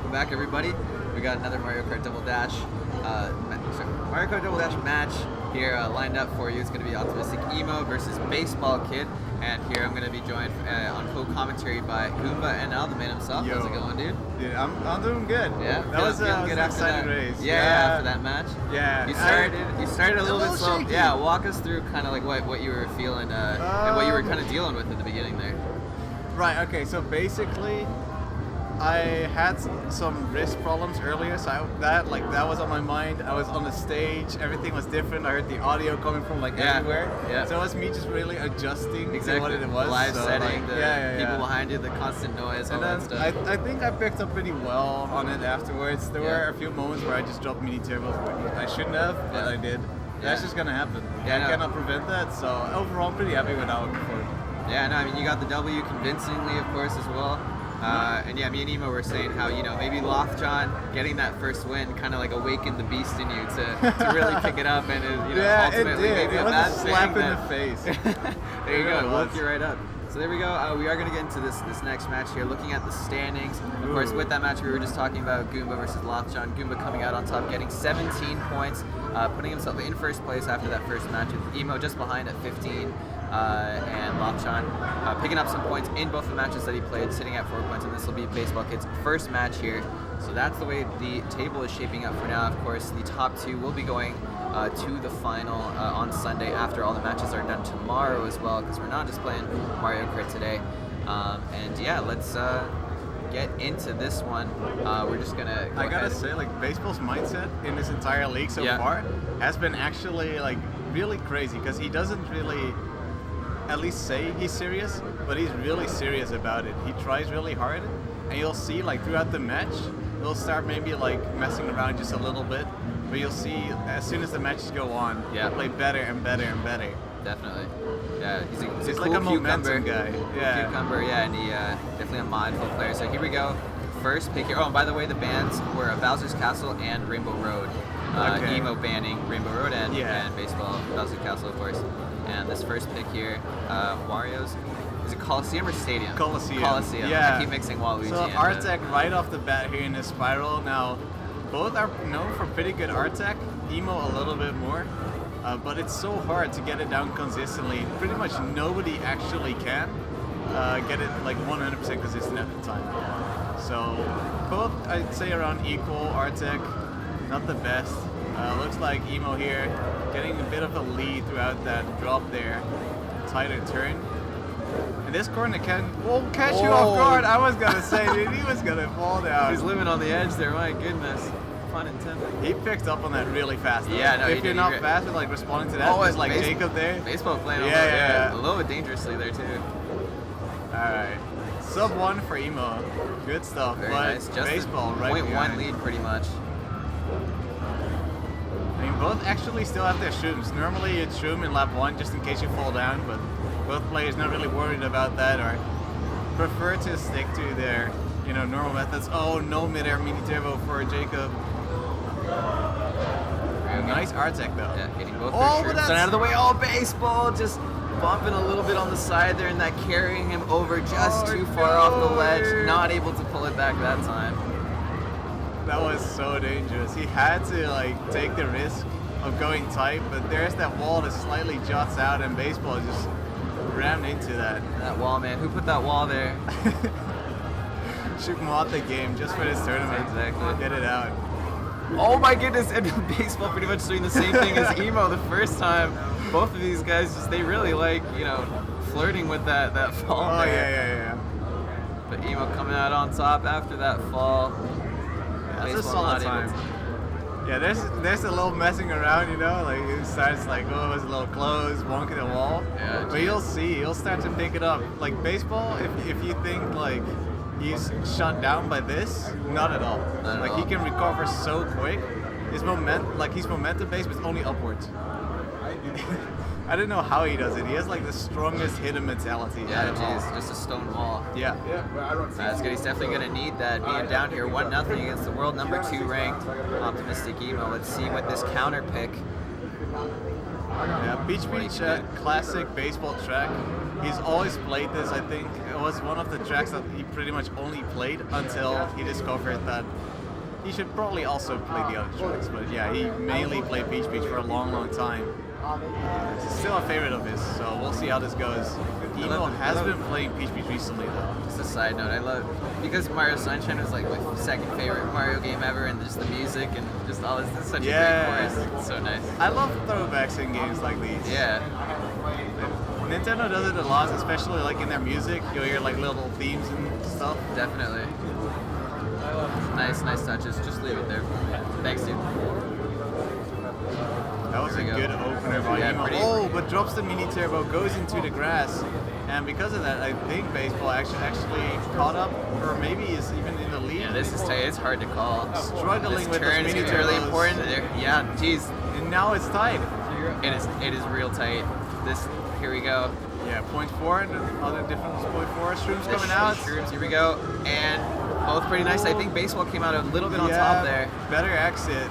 welcome back everybody. We got another Mario Kart Double Dash, Mario Kart Double Dash match here lined up for you. It's going to be OptimisticEmo versus basebalkid, and here I'm going to be joined on co-commentary by Goomba and Al, the man himself. Yo. How's it going, dude? Dude, I'm doing good. Yeah, that was good an after that exciting race. Yeah, after that match. Yeah, you started a little bit slow. shaky. Yeah, walk us through kind of like what you were feeling and what you were kind of dealing with in the beginning there. Right. Okay. So basically, I had some wrist problems earlier, so that was on my mind. I was on the stage, everything was different. I heard the audio coming from everywhere. Yeah. So it was me just really adjusting to what it was. Live so, setting, people yeah. behind you, the constant noise, all that And stuff. then I think I picked up pretty well on it afterwards. There were a few moments where I just dropped mini turbos, which I shouldn't have, but I did. That's just gonna happen. I cannot prevent that. So overall, I'm pretty happy with how it performed. Yeah, no, I mean, you got the W convincingly, of course, as well. And yeah, me and Emo were saying how, maybe Lothjohn getting that first win kind of like awakened the beast in you to really pick it up, and ultimately maybe it a was bad a slap thing in the face. There you go, it woke you right up. So there we go. We are going to get into this next match here, looking at the standings. Of course, with that match we were just talking about, Goomba versus Lothjohn. Goomba coming out on top, getting 17 points, putting himself in first place after that first match, with Emo just behind at 15. And Lothjohn picking up some points in both the matches that he played, sitting at 4 points, and this will be basebalkid's first match here. So that's the way the table is shaping up for now. Of course, the top two will be going to the final on Sunday after all the matches are done tomorrow as well, because we're not just playing Mario Kart today. And yeah, let's get into this one. We're just gonna I gotta say, baseball's mindset in this entire league so far has been actually really crazy, because he doesn't really at least say he's serious, but he's really serious about it. He tries really hard, and you'll see throughout the match, he'll start maybe messing around just a little bit, but you'll see as soon as the matches go on, he'll play better and better and better. Definitely. Yeah, he's He's a cool like a momentum guy. Yeah. Cucumber, yeah, and he definitely a mindful player. So here we go. First pick here. Oh, and by the way, the bans were Bowser's Castle and Rainbow Road. Emo banning Rainbow Road and baseball Bowser's Castle, of course. And this first pick here, Wario's. Is it Coliseum or Stadium? Coliseum. Yeah. I keep mixing Waluigi. So Artec right off the bat here in this spiral. Now, both are known for pretty good Artec. Emo a little bit more. But it's so hard to get it down consistently. Pretty much nobody actually can get it 100% consistent at the time. So both, I'd say, around equal. Artec, not the best. Looks like Emo here getting a bit of a lead throughout that drop there. Tighter turn. And this corner will catch you off guard. I was gonna say, dude, he was gonna fall down. He's living on the edge there, my goodness. Pun intended. He picked up on that really fast. Though. Yeah, no, if you're not fast with responding to that, just Jacob there. Baseball playing a little bit dangerously there too. Alright. Sub 1 for Emo. Good stuff. Very but nice. Just baseball right 0.1 lead pretty much. I mean, both actually still have their shrooms. Normally you'd shroom in lap 1 just in case you fall down, but both players not really worried about that or prefer to stick to their normal methods. Oh, no mid-air mini turbo for Jacob. Nice Artec though. Yeah, getting both their shirts out of the way. Oh, baseball just bumping a little bit on the side there, and that carrying him over just too far off the ledge. Not able to pull it back that time. That was so dangerous. He had to take the risk of going tight, but there's that wall that slightly juts out, and baseball just rammed into that. That wall, man. Who put that wall there? Shoot him out the game just for this tournament. Exactly. Get it out. Oh my goodness, and baseball pretty much doing the same thing as Emo the first time. Both of these guys they really flirting with that fall. Oh, there. yeah. But Emo coming out on top after that fall. That's a solid time. Yeah, there's a little messing around, it starts oh, it was a little close, wonking the wall. Yeah, but you'll see, he'll start to pick it up. Baseball, if you think he's shut down by this, not at all. He can recover so quick. He's momentum based, but it's only upwards. I don't know how he does it. He has the strongest hitter mentality. Yeah, geez, just a stone wall. Yeah. That's good. He's definitely going to need that. Being down here 1-0 against the world number 2 ranked OptimisticEmo. Let's see what this counter pick. Yeah, Beach classic baseball track. He's always played this. I think it was one of the tracks that he pretty much only played until he discovered that he should probably also play the other tracks. But yeah, he mainly played Beach Beach for a long, long time. It's still a favorite of his, so we'll see how this goes. Emo has been playing Peach Beach recently, though. Just a side note, I love, because Mario Sunshine was like my second favorite Mario game ever, and just the music and just all this. It's such a great chorus. It's so nice. I love throwbacks in games like these. Yeah. Nintendo does it a lot, especially like in their music. You'll hear like little themes and stuff. Definitely. Nice touches. Just leave it there. Thanks, dude. That was a good opener by Emo. Oh, but drops the mini turbo, goes into the grass, and because of that, I think Baseball actually caught up, or maybe is even in the lead. Yeah, this is tight. It's hard to call. Struggling with those mini turbos. Really important. Yeah, geez. And now it's tied. It is real tight. Here we go. Yeah, 0.4 and other different 0.4 shrooms coming out. Shrooms, here we go. And both pretty nice. I think Baseball came out a little bit on top there. Better exit.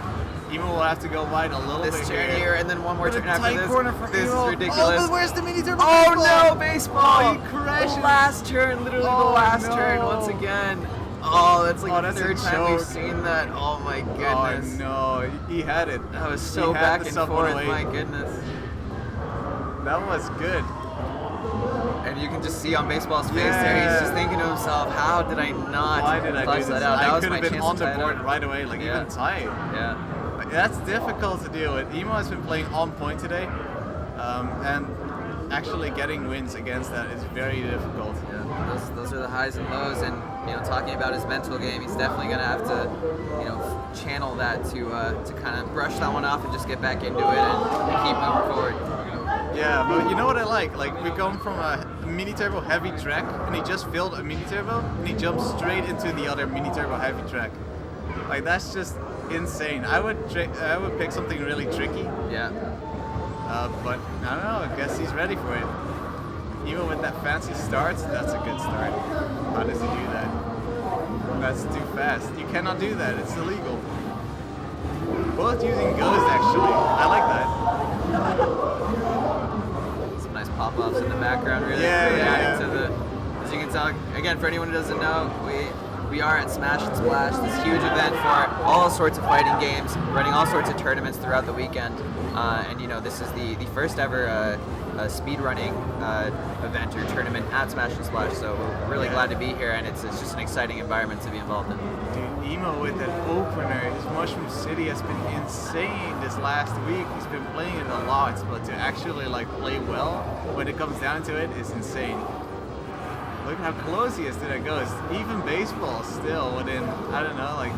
Emo will have to go wide a little bit here, and then one more turn after this. Corner for this Emo. Is ridiculous. Oh, but where's the mini turbo? Oh no, Baseball! Oh, he crashes. The last turn, literally the last turn once again. Oh, that's like the third time we've seen that. Oh my goodness. Oh no, he had it. That was so back and forth. My goodness. That was good. And you can just see on Baseball's face there, he's just thinking to himself, how did I not clutch that out? That was could my have been chance on the board right away, like even tight. Yeah. That's difficult to deal with. Emo has been playing on point today, and actually getting wins against that is very difficult. Yeah, those are the highs and lows, and talking about his mental game, he's definitely gonna have to, channel that to kind of brush that one off and just get back into it and keep moving forward. Yeah, but you know what I like? Like, we come from a mini turbo heavy track, and he just filled a mini turbo, and he jumped straight into the other mini turbo heavy track. Like, that's just insane. I would pick something really tricky. Yeah. But I don't know. I guess he's ready for it. Even with that fancy start, that's a good start. How does he do that? That's too fast. You cannot do that. It's illegal. Both using ghost, actually. I like that. Some nice pop-ups in the background, really adding to the. As you can tell, again, for anyone who doesn't know, we are at Smash and Splash, this huge event for all sorts of fighting games, running all sorts of tournaments throughout the weekend. And this is the first ever speedrunning event or tournament at Smash and Splash. So we're really glad to be here, and it's just an exciting environment to be involved in. Dude, Emo with an opener. His Mushroom City has been insane this last week. He's been playing it a lot, but to actually play well when it comes down to it is insane. Look how close he is to that ghost. Even Baseball still within, I don't know, like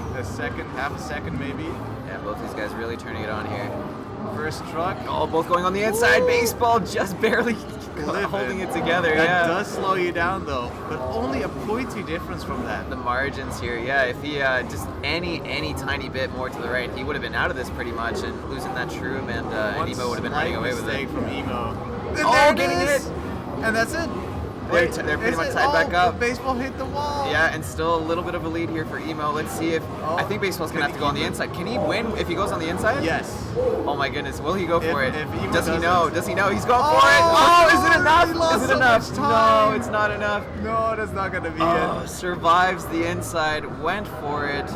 half a second maybe. Yeah, both these guys really turning it on here. First truck. Oh, both going on the inside. Ooh. Baseball just barely holding it together. That does slow you down though, but only a 0.2 difference from that. The margins here, yeah. If he just any tiny bit more to the right, he would have been out of this pretty much and losing that shroom, and Emo would have been running away with it. From Emo. Oh, getting it! And that's it. They're pretty much tied back up. Baseball hit the wall. Yeah, and still a little bit of a lead here for Emo. Let's see if I think Baseball's gonna have to go on the inside. Can he win if he goes on the inside? Yes. Oh my goodness, will he go for it? Does he know? Does he know? He's going for it. Oh, is it enough? Is it enough? No, it's not enough. No, that's not gonna be it. Survives the inside, went for it.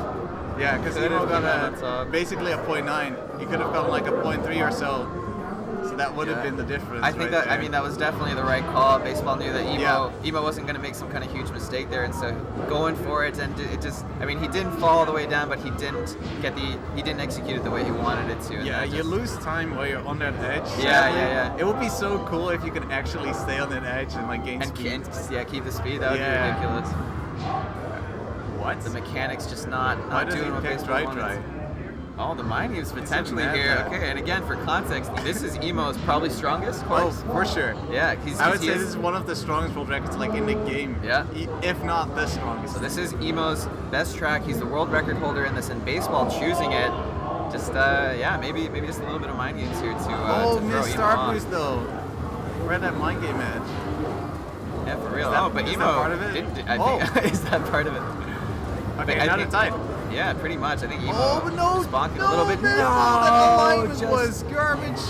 Yeah, because Emo got basically a 0.9. He could have gotten like a 0.3 or so. So that would have been the difference. I think that was definitely the right call. Baseball knew that Emo wasn't going to make some kind of huge mistake there, and so going for it, and it just, he didn't fall all the way down, but he didn't execute it the way he wanted it to. Yeah, you lose time while you're on that edge. Yeah. It would be so cool if you could actually stay on that edge and gain speed. Keep the speed. That would be ridiculous. What? The mechanics just not doing what Baseball wanted. Oh, the mining is potentially here. Okay, and again, for context, this is Emo's probably strongest course. Oh, for sure. Yeah, I would say this is one of the strongest world records in the game. Yeah. If not the strongest. So this is Emo's best track. He's the world record holder in this, and Baseball choosing it. Just maybe just a little bit of mind games here to throw missed star boost though. We're at that mind game edge. Yeah, for real. But Emo, is that part of it? I think, is that part of it? Okay, now they're tied. Yeah, pretty much. I think Emo was bonking a little bit. That alignment was garbage.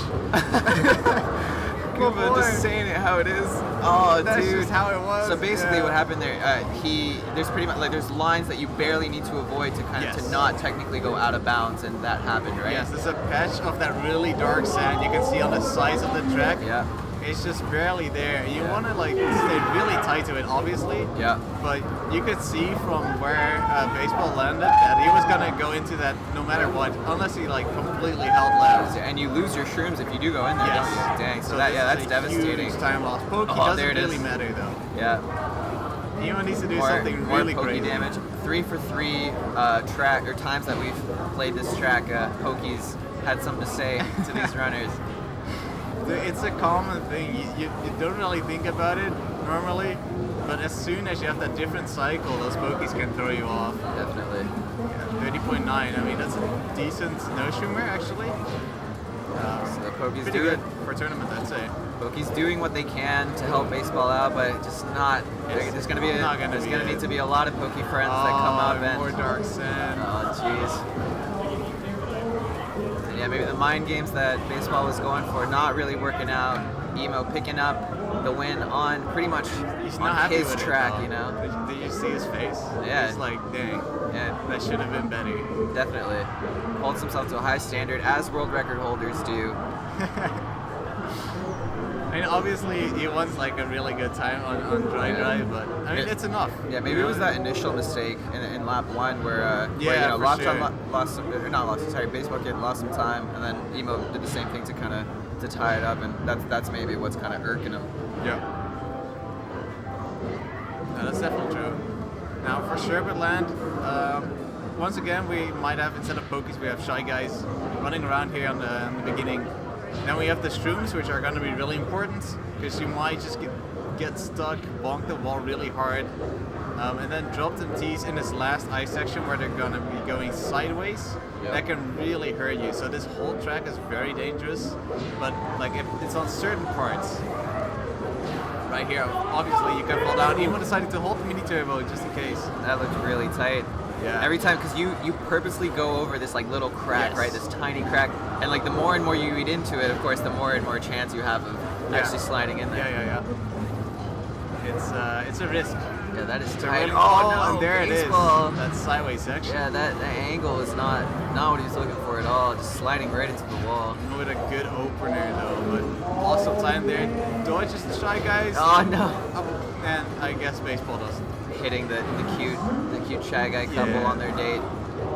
Goomba just saying it how it is. Oh, That's dude. just how it was. So basically, what happened there? There's pretty much there's lines that you barely need to avoid to kind of to not technically go out of bounds, and that happened, right? Yes, there's a patch of that really dark sand you can see on the sides of the track. Yeah. It's just barely there. You want to like stay really tight to it, obviously. Yeah. But you could see from where baseball landed that he was gonna go into that no matter what, unless he like completely held left. And you lose your shrooms if you do go in there. Yes. Don't you? Dang. So that's that's devastating. Huge time loss. Pokey doesn't really matter though. Yeah. Emo needs to do something really Pokey crazy. damage. 3 for 3 track or times that we've played this track. Pokey's had something to say to these runners. It's a common thing. You don't really think about it normally, but as soon as you have that different cycle, those pokies can throw you off. Definitely. Yeah, 30.9. I mean, that's a decent no-shoomer, actually. So Pokey's pretty good for a tournament, I'd say. Pokey's doing what they can to help baseball out, but just not. There's going to need to be a lot of Pokey friends that come up and more dark sand. Oh, jeez. Yeah, maybe the mind games that baseball was going for not really working out. Emo picking up the win on pretty much on his track, you know. Did you see his face? Yeah. He's like, dang. Yeah. That should have been better. Definitely. Holds himself to a high standard, as world record holders do. I mean, obviously he wants like a really good time on dry, but I mean it's enough. Yeah, maybe it was that initial mistake in lap 1 where baseball kid lost some time, and then Emo did the same thing to tie it up, and that's maybe what's kind of irking him. Yeah. No, that's definitely true. Now for Sherbet Land, once again we might have, instead of pokies, we have Shy Guys running around here on the beginning. Then we have the shrooms, which are going to be really important, because you might just get stuck, bonk the wall really hard, and then drop them T's in this last ice section where they're going to be going sideways. Yep. That can really hurt you. So this whole track is very dangerous, but like it's on certain parts. Right here, obviously you can fall down. Emo decided to hold the mini turbo just in case. That looked really tight. Yeah. Every time, because you purposely go over this like little crack, right? This tiny crack, and like the more and more you eat into it, of course, the more and more chance you have of actually sliding in there. Yeah. It's a risk. Yeah, that is tight. Really, no, and there baseball. It is. That sideways section. Yeah, that angle is not what he's looking for at all. Just sliding right into the wall. With a good opener though, but awesome time there. Dodges the Shy Guys. Oh no. And I guess baseball doesn't. Hitting the cute Shy Guy couple on their date.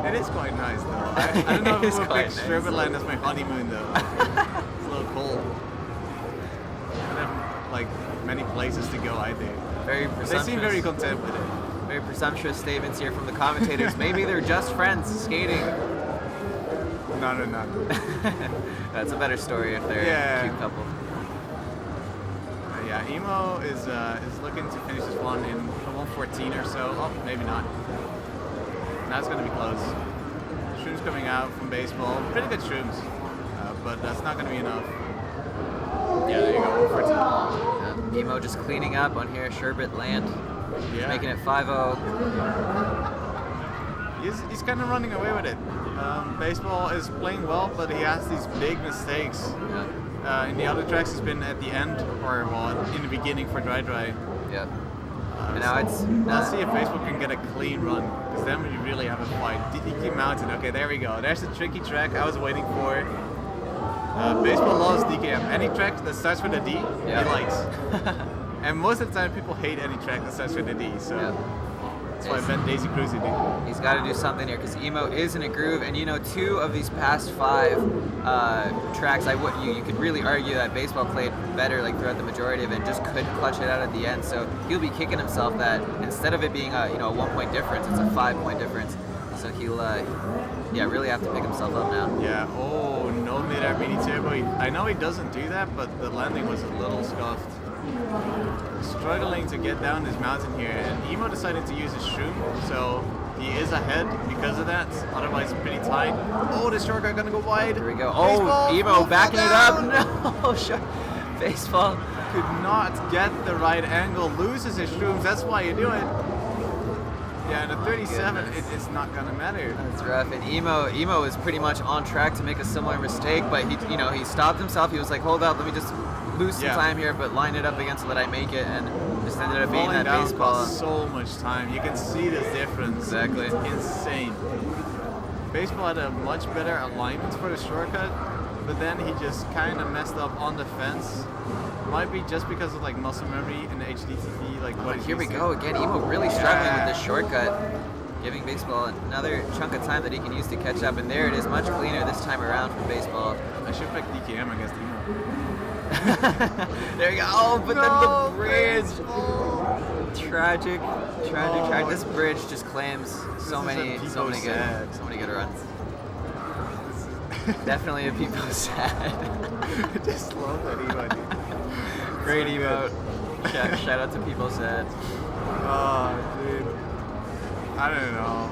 It is quite nice though. I don't know if I would pick Sherbet Land as my honeymoon though. It's a little cold. I don't have like many places to go either. Very presumptuous. They seem very content with it. Very presumptuous statements here from the commentators. Maybe they're just friends skating. No. That's a better story if they're a cute couple. Yeah, Emo is looking to finish this one in 1:14 or so. Oh, maybe not. That's going to be close. Shrooms coming out from baseball. Pretty good shrooms, but that's not going to be enough. Yeah, there you go, 1:14. Yeah, Emo just cleaning up on here, Sherbet Land. Yeah. Making it 5-0. He's kind of running away with it. Baseball is playing well, but he has these big mistakes. Yeah. In the other tracks, he's been at the end, or well, in the beginning for dry. Yeah. And now let's see if baseball can get a clean run, because then we really have a fight. DDQ Mountain. Okay, there we go. There's the tricky track I was waiting for. Baseball loves DKM. Any track that starts with a D, he likes. And most of the time, people hate any track that starts with a D. So. Yeah. That's why I bet Daisy Cruzy did. He's got to do something here because Emo is in a groove, and 2 of these past 5 tracks, you could really argue that baseball played better like throughout the majority of it, and just couldn't clutch it out at the end. So he'll be kicking himself that instead of it being a 1-point difference, it's a 5-point difference. So he'll really have to pick himself up now. Yeah. Oh, no mid-air mini turbo. I know he doesn't do that, but the landing was a little scuffed. Struggling to get down this mountain here, and Emo decided to use his shroom, so he is ahead because of that. Otherwise, pretty tight. Oh, the short guy gonna go wide. Here we go. Baseball, Emo backing it up. No, sure. Baseball could not get the right angle. Loses his shrooms. That's why you do it. Yeah, and a 37, it's not gonna matter. That's rough. And Emo is pretty much on track to make a similar mistake, but he stopped himself. He was like, hold up, let lose some time here, but line it up again so that I make it, and just ended up being Falling that down baseball. costs so much time. You can see this difference. Exactly. It's insane. Baseball had a much better alignment for the shortcut, but then he just kind of messed up on the fence. Might be just because of like muscle memory and the HDTV, like what. Here we go again. Emo really struggling with this shortcut, giving baseball another chunk of time that he can use to catch up. And there it is, much cleaner this time around from baseball. I should pick DKM against Emo. There you go. Oh, but then the bridge. Tragic. This bridge just claims so many good runs. Definitely a people sad. I just love that emote. Great emote. Shout out to people sad. Oh, dude. I don't know.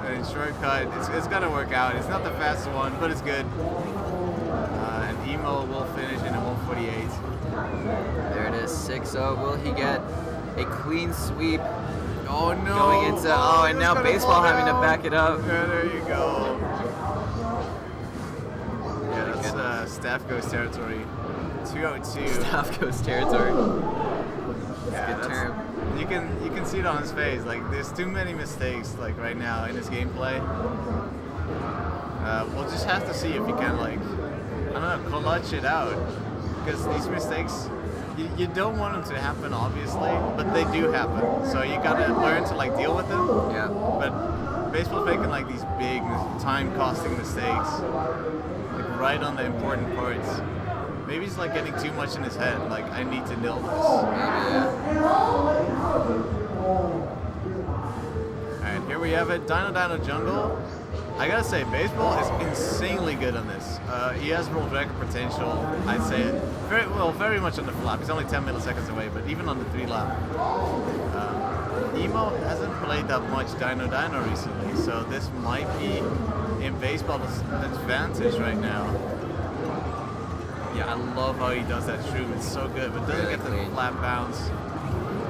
And shortcut, it's gonna work out. It's not the fastest one, but it's good. And Emo will finish in a 148. There it is, 6-0. Will he get a clean sweep? Oh no! Going into and now baseball having to back it up. Yeah, there you go. Yeah, that's Staff Ghost territory. 202. Staff Ghost territory. Yeah, good term. You can see it on his face. Like there's too many mistakes like right now in his gameplay. We'll just have to see if he can like I don't know clutch it out because these mistakes. You don't want them to happen, obviously, but they do happen. So you gotta learn to like deal with them. Yeah. But baseball's making like these big time-costing mistakes, like right on the important parts. Maybe he's like getting too much in his head. Like I need to nail this. Maybe, All right, here we have it. Dino Jungle. I gotta say, baseball is insanely good on this. He has world record potential. I'd say very much on the flap. He's only 10 milliseconds away, but even on the 3-lap. Emo hasn't played that much Dino recently, so this might be in baseball's advantage right now. Yeah, I love how he does that shroom. It's so good, but doesn't get the flat bounce.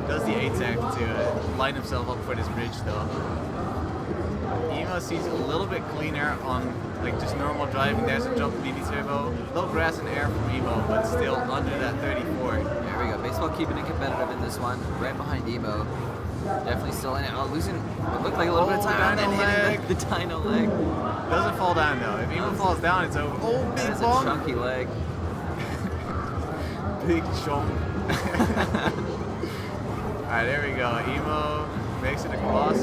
Does the A-tech to line himself up for this bridge, though. Emo seems a little bit cleaner on like just normal driving. There's a jump mini turbo, low grass and air from Emo, but still under that 34. There we go. Baseball keeping it competitive in this one, right behind Emo. Definitely still in it. Oh, losing what looked like a little bit of time and then hitting the Dino leg. Doesn't fall down though. If Emo falls down, it's over. Oh, big That's bump. a chunky leg. Big chunk. Alright, there we go. Emo makes it across.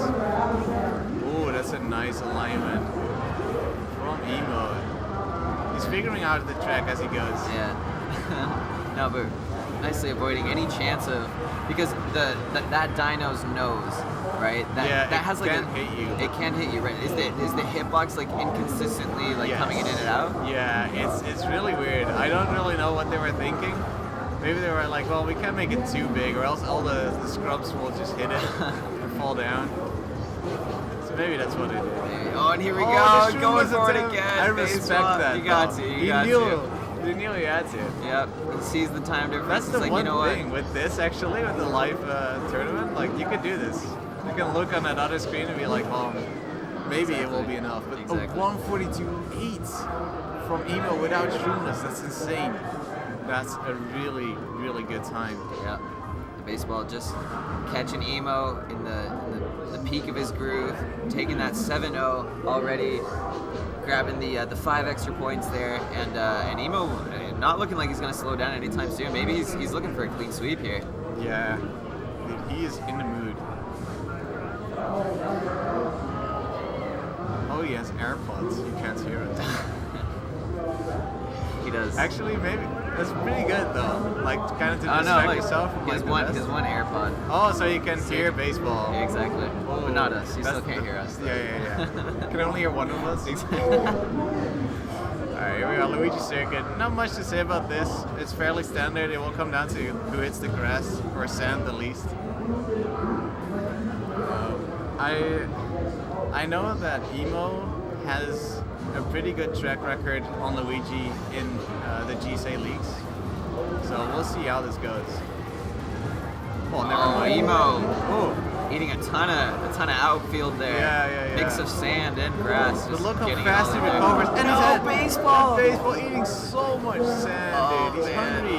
Ooh, that's a nice alignment from Emo. He's figuring out the track as he goes. Yeah. No, but nicely avoiding any chance of because that Dino's nose, right? That has like can hit you. It can hit you, right? Is the hitbox like inconsistently like coming in and out? Yeah, it's really weird. I don't really know what they were thinking. Maybe they were like, well, we can't make it too big, or else all the scrubs will just hit it and fall down. So maybe that's what it is. Oh, and here we go, going for it again. I respect that. You got to. He knew he had to. Yep. He sees the time difference. That's the like, one you know thing with this, actually, with the live tournament. Like, you could do this. You can look on that other screen and be like, well, maybe it will be enough. But a 142.8 from Emo without shroomless, that's insane. That's a really, really good time. Yeah. The baseball just catching Emo in the peak of his groove, taking that 7-0 already, grabbing the 5 extra points there, and Emo not looking like he's going to slow down anytime soon. Maybe he's looking for a clean sweep here. Yeah. Dude, he is in the mood. Oh, he has AirPods. You can't hear it. He does. Actually, maybe. That's pretty good though. Like kind of to distract yourself from his one AirPod. Oh, so you can hear baseball. Yeah, exactly. Oh, but not us. You still can't hear us. Yeah. Can only hear one of us. Exactly. Alright, here we are, Luigi Circuit. Not much to say about this. It's fairly standard. It will come down to who hits the grass or sand the least. I know that Emo has a pretty good track record on Luigi in the GSA leagues, so we'll see how this goes. Oh, never mind. eating a ton of outfield there. Yeah. Mix of sand and grass. But Just look how getting fast he it all in there. recovers. And he's had baseball. baseball eating so much sand, Oh, dude. He's man. hungry.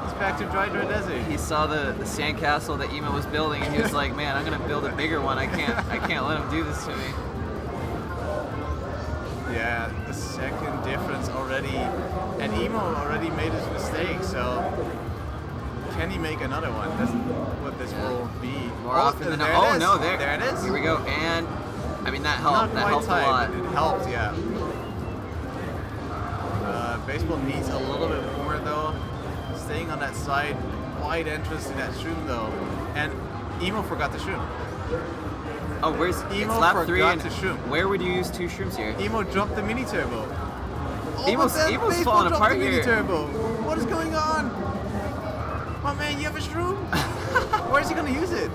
He's back to dry desert. He saw the sandcastle that Emo was building, and he was like, "Man, I'm gonna build a bigger one. I can't let him do this to me." Yeah, the second difference already, and Emo already made his mistake. So can he make another one? That's what this will be. More often than there not. it Oh is. no, there it is. Here we go, and I mean that Not helped. That quite helped a lot. tight, but it helped, yeah. Baseball needs a little bit more though. Staying on that side, wide entrance to that shroom though, and Emo forgot the shroom. Oh, where's Emo it's lap 3? forgot And to shroom. where would you use 2 shrooms here? Emo dropped the mini turbo. Emo's Baseball falling dropped apart the mini here. turbo. What is going on? My man, you have a shroom? Where is he gonna use it?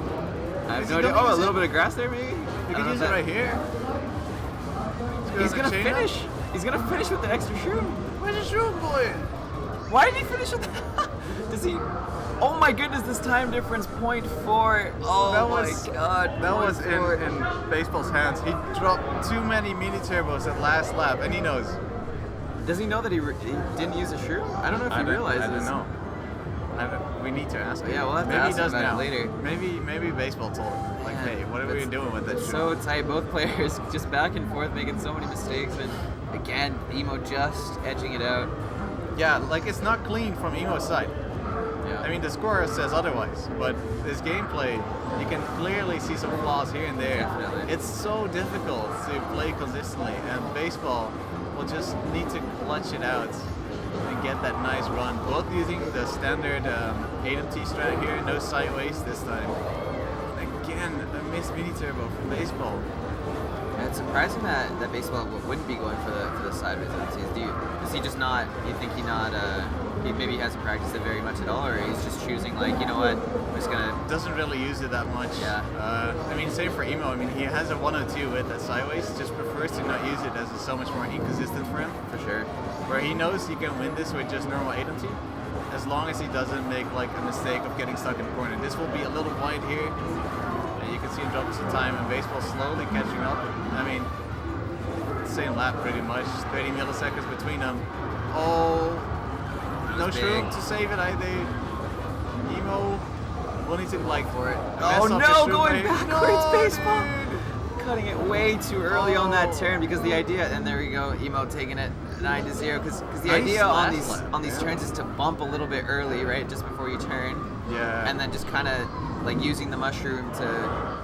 I have Is no he idea. gonna Oh, a use little it? bit of grass there, maybe. You can use it right here. He's gonna finish. He's gonna finish with the extra shroom. Where's the shroom, boy? Why did he finish with that? Does he? Oh my goodness, this time difference 0.4. Oh That my was- god. That was 0.4. in baseball's hands. He dropped too many mini turbos at last lap, and he knows. Does he know that he didn't use a shroom? I don't know if he realizes. I don't know. We need to ask him. Yeah, we'll have to Maybe ask he does him about now. it later. Maybe baseball told him. Like, Man, hey, what are we that's doing with that shroom? So tight, both players just back and forth making so many mistakes, and again, Emo just edging it out. Yeah, like it's not clean from Emo's side. Yeah. I mean, the score says otherwise, but this gameplay, you can clearly see some flaws here and there. Definitely. It's so difficult to play consistently, and baseball will just need to clutch it out and get that nice run. Both using the standard AMT strat here, no sideways this time. Again, a missed mini turbo from baseball. Yeah, it's surprising that baseball wouldn't be going for the sideways MCs. Is he just not? You think he maybe hasn't practiced it very much at all, or he's just choosing like, you know what, I'm just gonna. Doesn't really use it that much. Yeah. I mean, same for Emo. I mean, he has a 102 with that sideways, just prefers to not use it as it's so much more inconsistent for him. For sure. Where he knows he can win this with just normal 8-2, as long as he doesn't make like a mistake of getting stuck in the corner. This will be a little wide here, and you can see him drop some time, and baseball slowly catching up. I mean, same lap pretty much, 30 milliseconds between them. Oh, no Big. shroom to save it either. Emo will need to like For it. mess Oh up the no, shroom going rate. backwards, No, baseball. dude. Cutting it way too early on that Oh. turn, because the idea, and there we go, Emo taking it 9-0, because the Nice idea on last lap, these yeah. turns is to bump a little bit early, right, just before you turn, Yeah. and then just kind of like using the mushroom to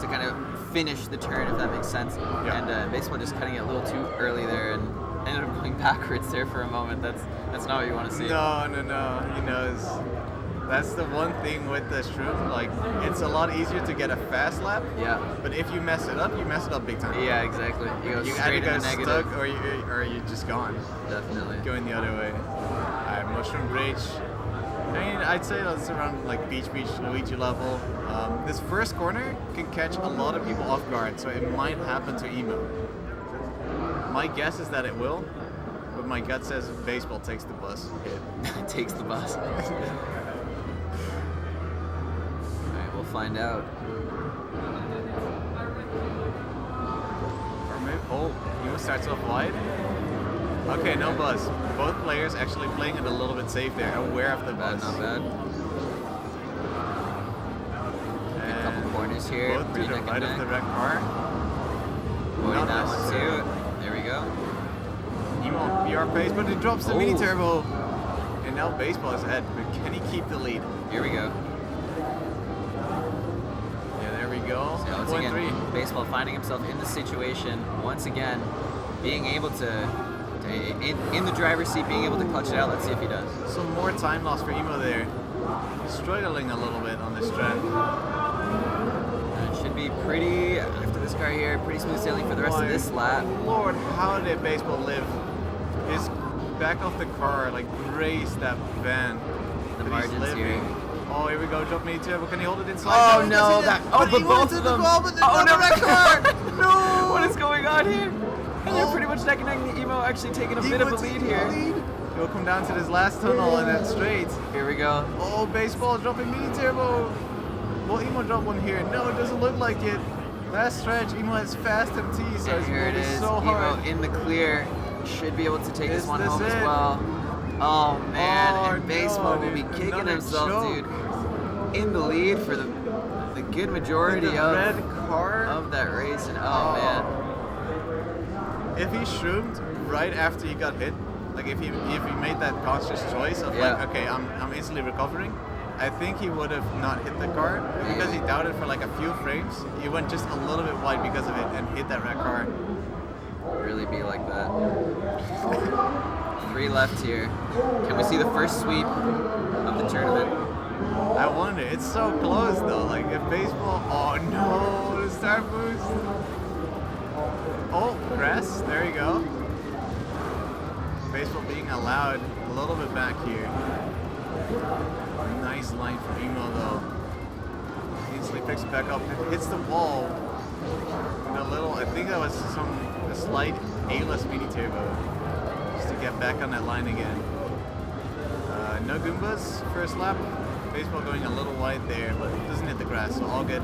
kind of finish the turn, if that makes sense. Yeah. And baseball just cutting it a little too early there, and ended up going backwards there for a moment. That's not what you want to see. No. He knows. That's the one thing with the shroom. Like, it's a lot easier to get a fast lap. Yeah. But if you mess it up, you mess it up big time. Yeah, exactly. You go You either straight go in the negative. stuck or you're just gone. Definitely. Going the other way. Alright, mushroom bridge. I mean, I'd say that's around like Beach Luigi level. This first corner can catch a lot of people off guard, so it might happen to Emo. My guess is that it will, but my gut says baseball takes the bus hit. Takes the bus. Alright, we'll find out. Or maybe, oh, Emo starts off wide. Okay, no buzz. Both players actually playing it a little bit safe there, aware of the buzz. Not bad. A couple corners here. Both to pretty the neck and right of neck. the red car. Avoiding Not that one necessarily. too. There we go. Emo PR pace, but it drops the mini Oh. turbo. And now baseball is ahead, but can he keep the lead? Here we go. Yeah, there we go. So once 1.3. again, baseball finding himself in the situation once again, being able to in the driver's seat, being able to clutch it out. Let's see if he does. Some more time loss for Emo there. He's struggling a little bit on this track. It should be pretty, after this car here, pretty smooth sailing for the rest of My this lap. Lord, how did baseball live? His back of the car like grazed that van. The that he's margins living. here. Oh, here we go. Drop mini turbo. Can he hold it inside? Oh he no! doesn't. That But but he both wanted of the them. ball, but the Oh no! red car. No. What is going on here? And they're Oh. pretty much neck and neck. The Emo actually taking a bit of a lead here. He'll come down to this last tunnel in that straight. Here we go. Oh, baseball dropping mini turbo. Will Emo drop one here? No, it doesn't look like it. Last stretch, Emo has fast MT, so And it's here it moving is. so hard. Emo in the clear. Should be able to take this one Is home this as it? well. Oh man, Oh, and Baseball no, will be dude. kicking Another himself, choke. dude. In the lead for the good majority The of red car. that race, and oh man. If he shroomed right after he got hit, like if he made that conscious choice of Yeah. like, okay, I'm instantly recovering, I think he would have not hit the car. But because he doubted for like a few frames, he went just a little bit wide because of it and hit that red car. Really be like that. 3 left here. Can we see the first sweep of the tournament? I wonder. It's so close though. Like if Baseball. Oh no, the start boost. Oh, grass. There you go. Baseball being allowed a little bit back here. Nice line from Emo though. Easily picks it back up. Hits the wall. With a little. I think that was a slight A-less mini turbo. Just to get back on that line again. No Goombas first lap. Baseball going a little wide there, but it doesn't hit the grass, so all good.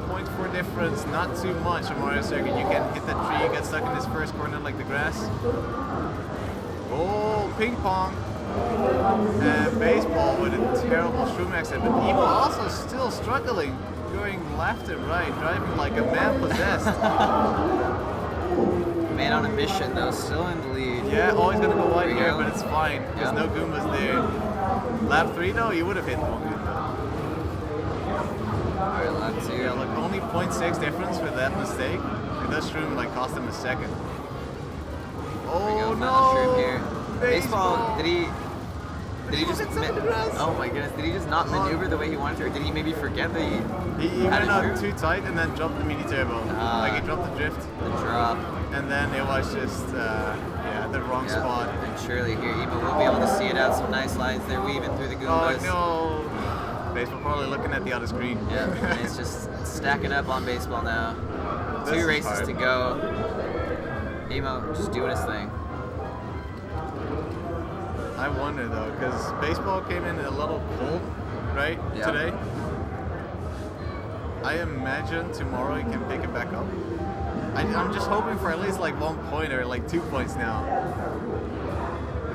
0.4 difference, not too much on Mario Circuit. You can hit that tree, get stuck in this first corner like the grass. Oh, ping pong. And Baseball with a terrible shroom accident, but Emo also still struggling, going left and right, driving like a man possessed. Man on a mission though, still in the lead. Yeah, always gonna go wide There we here, go. but it's fine. There's no Goombas there. Lap 3 though, you would have hit one Goomba. Alright, lap 2. Yeah, look, only 0.6 difference for that mistake. And that shroom like cost him a second. There we Oh go, final shroom no! here. Baseball, did he just hit some of the grass? oh my goodness, did he just not maneuver the way he wanted to, or did he maybe forget that He had went a out shroom? too tight and then dropped the mini turbo. Like he dropped the drift. The drop. And then it was just, yeah, the wrong Yeah, spot. and surely here Emo will be able to see it out. Some nice lines there, weaving through the Goombas. Oh no! Baseball probably looking at the other screen. Yeah, and it's just stacking up on Baseball now. This 2 is races hard. to go. Emo just doing his thing. I wonder though, because Baseball came in a little cold, right, Yeah. today. I imagine tomorrow he can pick it back up. I'm just hoping for at least like 1 point or like 2 points now.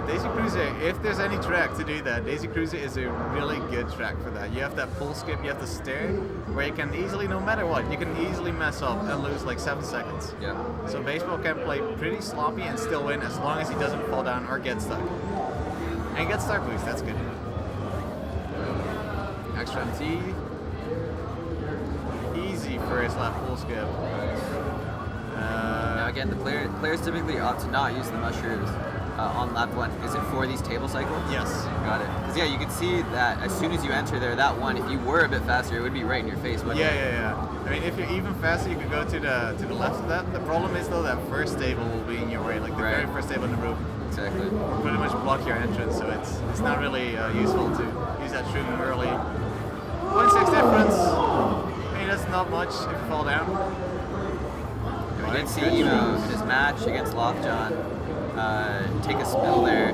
Daisy Cruiser, if there's any track to do that, Daisy Cruiser is a really good track for that. You have that pull skip, you have the stair, where you can easily, no matter what, you can easily mess up and lose like 7 seconds. Yeah. So Baseball can play pretty sloppy and still win as long as he doesn't fall down or get stuck. And get start boost, that's good. Extra MT. Easy first lap full skip. Now again, the players typically opt to not use the mushrooms on lap 1. Is it for these table cycles? Yes. Got it. Because yeah, you can see that as soon as you enter there, that one, if you were a bit faster, it would be right in your face. Wouldn't it? Yeah. I mean, if you're even faster, you could go to the left of that. The problem is though that first table will be in your way, like the very first table in the room. Exactly. Pretty much block your entrance, so it's not really useful to use that shroom early. 0.6 difference. I mean, that's not much if you fall down. We did see Emo in his match against Lothjohn take a spill there.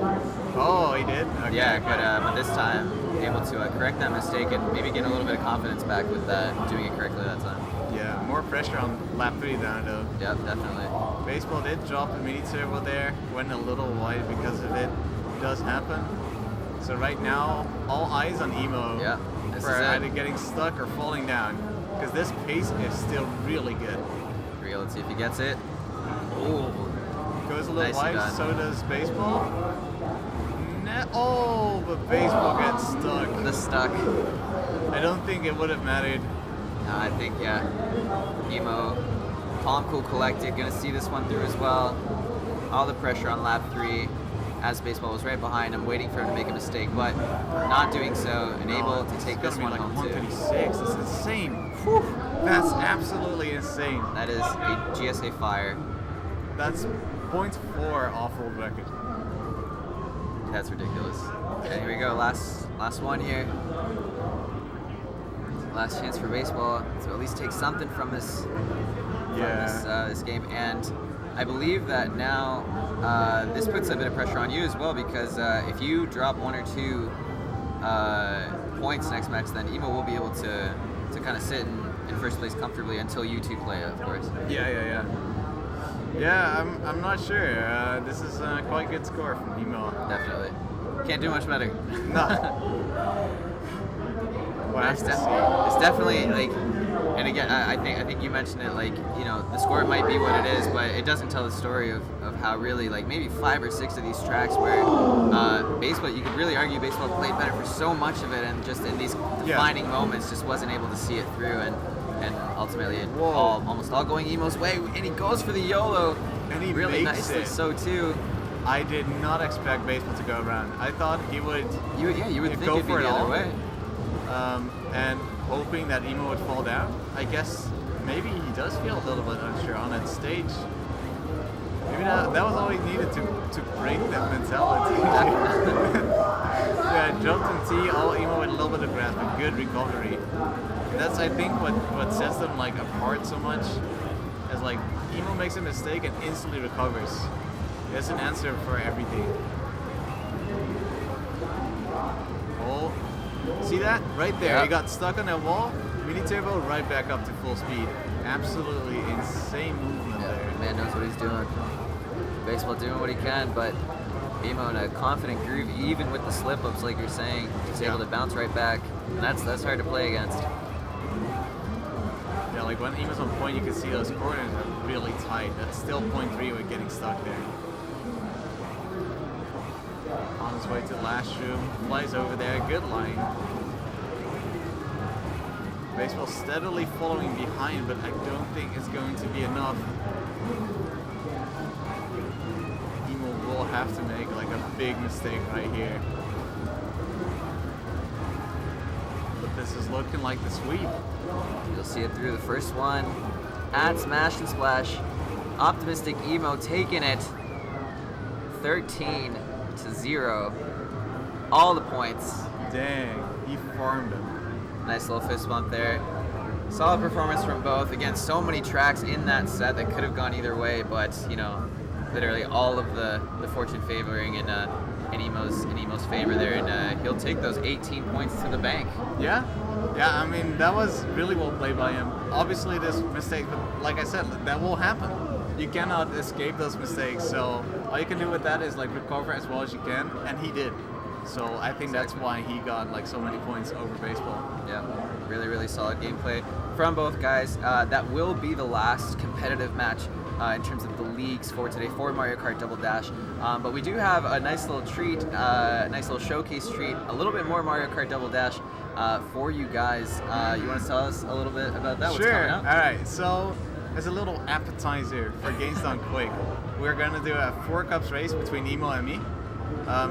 Oh, he did? Okay. Yeah, but this time able to correct that mistake and maybe get a little bit of confidence back with doing it correctly that time. Yeah, more pressure on lap 3 down though. Yep, definitely. Baseball did drop the mini turbo there, went a little wide because of it. It does happen. So right now, all eyes on Emo Yeah, this for is it. either getting stuck or falling down. Because this pace is still really good. Real, let's see if he gets it. Oh, Goes a little Nicely wide, done. so does Baseball. Oh, but Baseball gets stuck. the stuck. I don't think it would have mattered. No, I think, yeah. Emo, calm, cool, collected, gonna see this one through as well. All the pressure on lap 3 as Baseball was right behind him, waiting for him to make a mistake, but not doing so, and able to take this one like home too. 136. That's insane. Whew. That's absolutely insane. That is a GSA fire. That's 0.4 off-road record. That's ridiculous. Okay, here we go. Last one here. Last chance for Baseball to at least take something from this this game. And I believe that now this puts a bit of pressure on you as well, because if you drop 1 or 2 points next match, then Emo will be able to kind of sit in first place comfortably until you two play, of course. Yeah, I'm not sure. This is a quite good score from Emo. Definitely. Can't do much better. No. Wow, it's definitely like, and again, I think you mentioned it, like, you know, the score might be what it is, but it doesn't tell the story of how really, like, maybe 5 or 6 of these tracks where baseball, you could really argue baseball played better for so much of it, and just in these defining moments just wasn't able to see it through, and ultimately it almost all going Emo's way, and he goes for the YOLO, and he really makes nicely it. So too. I did not expect baseball to go around. I thought he would. You would think go it'd be for the it other all. way. And hoping that Emo would fall down. I guess maybe he does feel a little bit unsure on that stage. Maybe that was all he needed to break that mentality. Yeah, jumped in T, all Emo with a little bit of grasp, but good recovery. And that's, I think, what sets them like apart so much. Is like Emo makes a mistake and instantly recovers. There's an answer for everything. Oh. See that? Right there. Yep. He got stuck on that wall. Mini turbo right back up to full speed. Absolutely insane movement there. Man knows what he's doing. Baseball doing what he can, but Emo in a confident groove, even with the slip-ups, like you're saying, just able to bounce right back. And that's hard to play against. Yeah, like when Emo's on point, you can see those corners are really tight. That's still 0.3 with getting stuck there. On his way to the last room, flies over there, good line. Baseball steadily following behind, but I don't think it's going to be enough. Emo will have to make like a big mistake right here. But this is looking like the sweep. You'll see it through the first one at Smash and Splash. OptimisticEmo taking it 13-0. All the points. Dang, he farmed him. Nice little fist bump there. Solid performance from both. Again, so many tracks in that set that could have gone either way, but you know, literally all of the fortune favoring in Emo's favor there, and he'll take those 18 points to the bank. Yeah, I mean, that was really well played by him. Obviously, there's mistakes, but like I said, that will happen. You cannot escape those mistakes, so all you can do with that is like recover as well as you can, and he did. So I think that's why he got like so many points over baseball. Yeah, really, really solid gameplay from both guys. That will be the last competitive match in terms of the leagues for today for Mario Kart Double Dash. But we do have a nice little treat, nice little showcase treat, a little bit more Mario Kart Double Dash for you guys. You want to tell us a little bit about that? Sure. What's coming up? All right. So as a little appetizer for Games Done Quick, we're going to do a 4 cups race between Emo and me.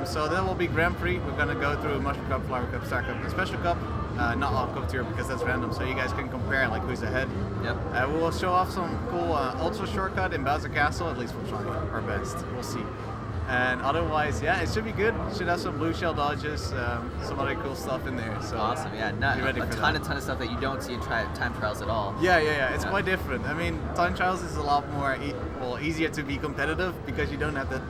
So that will be Grand Prix. We're going to go through Mushroom Cup, Flower Cup, Star Cup, and Special Cup. Not all Cup Tier because that's random, so you guys can compare like who's ahead. Yep. We will show off some cool Ultra Shortcut in Bowser Castle. At least we'll try our best. We'll see. And otherwise, yeah, it should be good. Should have some blue shell dodges, some other cool stuff in there. So Awesome, yeah. A ton of stuff that you don't see in time trials at all. Yeah. It's quite different. I mean, time trials is a lot more easier to be competitive because you don't have that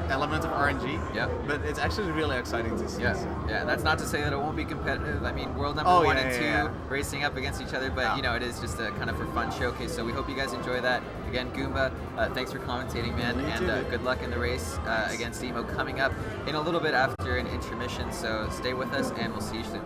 element of RNG. Yep. But it's actually really exciting to see. Yeah, So. yeah. That's not to say that it won't be competitive. I mean, world number 1 and 2 racing up against each other, but you know, it is just a kind of for fun showcase. So we hope you guys enjoy that. Again, Goomba, thanks for commentating, man, and good luck in the race against Emo coming up in a little bit after an intermission. So stay with us, and we'll see you soon.